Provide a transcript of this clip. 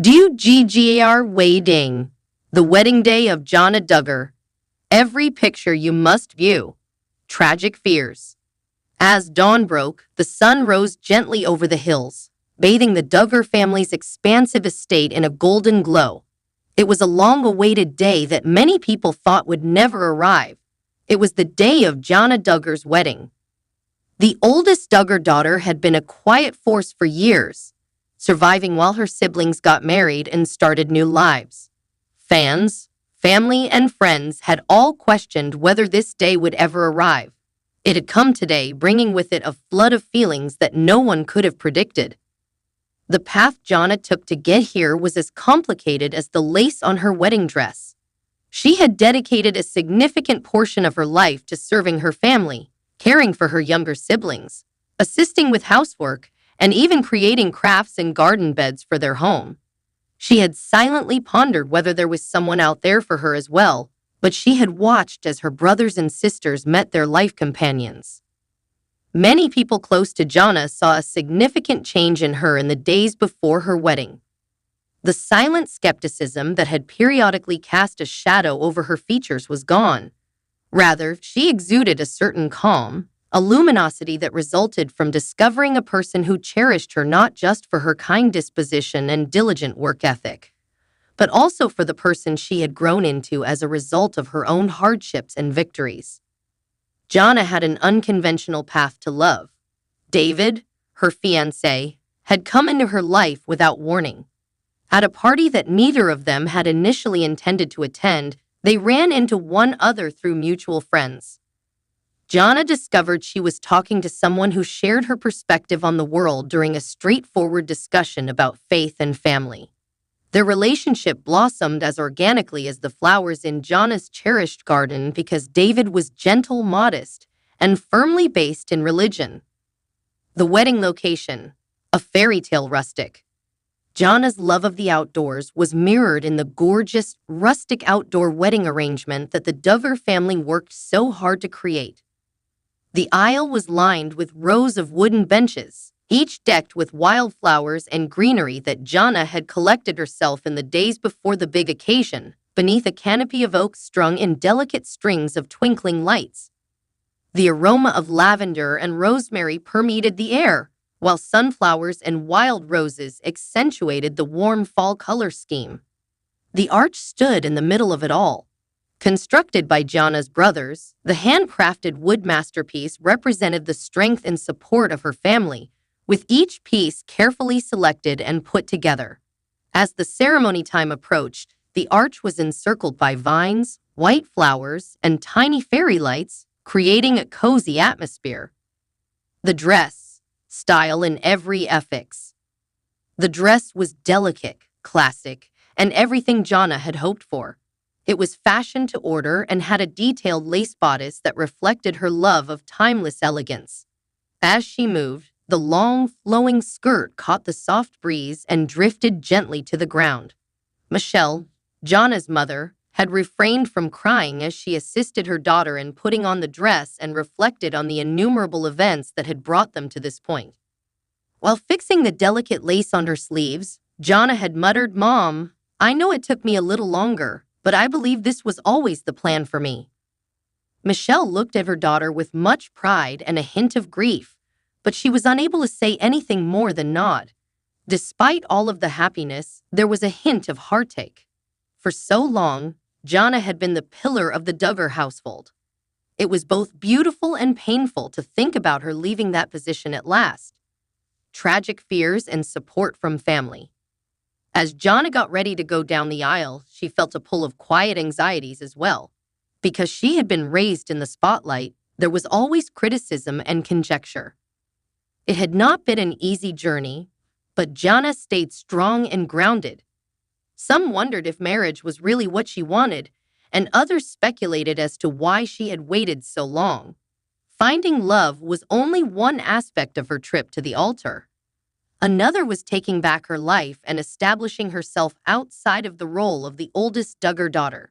Duggar wedding, the wedding day of Jana Duggar. Every picture you must view. Tragic fears. As dawn broke, the sun rose gently over the hills, bathing the Duggar family's expansive estate in a golden glow. It was a long-awaited day that many people thought would never arrive. It was the day of Jana Duggar's wedding. The oldest Duggar daughter had been a quiet force for years, surviving while her siblings got married and started new lives. Fans, family, and friends had all questioned whether this day would ever arrive. It had come today, bringing with it a flood of feelings that no one could have predicted. The path Jana took to get here was as complicated as the lace on her wedding dress. She had dedicated a significant portion of her life to serving her family, caring for her younger siblings, assisting with housework, and even creating crafts and garden beds for their home. She had silently pondered whether there was someone out there for her as well, but she had watched as her brothers and sisters met their life companions. Many people close to Jana saw a significant change in her in the days before her wedding. The silent skepticism that had periodically cast a shadow over her features was gone. Rather, she exuded a certain calm, a luminosity that resulted from discovering a person who cherished her not just for her kind disposition and diligent work ethic, but also for the person she had grown into as a result of her own hardships and victories. Jana had an unconventional path to love. David, her fiancé, had come into her life without warning. At a party that neither of them had initially intended to attend, they ran into one other through mutual friends. Jana discovered she was talking to someone who shared her perspective on the world during a straightforward discussion about faith and family. Their relationship blossomed as organically as the flowers in Jana's cherished garden because David was gentle, modest, and firmly based in religion. The wedding location, a fairy tale rustic. Jana's love of the outdoors was mirrored in the gorgeous, rustic outdoor wedding arrangement that the Duggar family worked so hard to create. The aisle was lined with rows of wooden benches, each decked with wildflowers and greenery that Jana had collected herself in the days before the big occasion, beneath a canopy of oak strung in delicate strings of twinkling lights. The aroma of lavender and rosemary permeated the air, while sunflowers and wild roses accentuated the warm fall color scheme. The arch stood in the middle of it all. Constructed by Jana's brothers, the handcrafted wood masterpiece represented the strength and support of her family, with each piece carefully selected and put together. As the ceremony time approached, the arch was encircled by vines, white flowers, and tiny fairy lights, creating a cozy atmosphere. The dress, style in every affix. The dress was delicate, classic, and everything Jana had hoped for. It was fashioned to order and had a detailed lace bodice that reflected her love of timeless elegance. As she moved, the long, flowing skirt caught the soft breeze and drifted gently to the ground. Michelle, Jana's mother, had refrained from crying as she assisted her daughter in putting on the dress and reflected on the innumerable events that had brought them to this point. While fixing the delicate lace on her sleeves, Jana had muttered, "Mom, I know it took me a little longer, but I believe this was always the plan for me." Michelle looked at her daughter with much pride and a hint of grief, but she was unable to say anything more than nod. Despite all of the happiness, there was a hint of heartache. For so long, Jana had been the pillar of the Duggar household. It was both beautiful and painful to think about her leaving that position at last. Tragic fears and support from family. As Jana got ready to go down the aisle, she felt a pull of quiet anxieties as well. Because she had been raised in the spotlight, there was always criticism and conjecture. It had not been an easy journey, but Jana stayed strong and grounded. Some wondered if marriage was really what she wanted, and others speculated as to why she had waited so long. Finding love was only one aspect of her trip to the altar. Another was taking back her life and establishing herself outside of the role of the oldest Duggar daughter.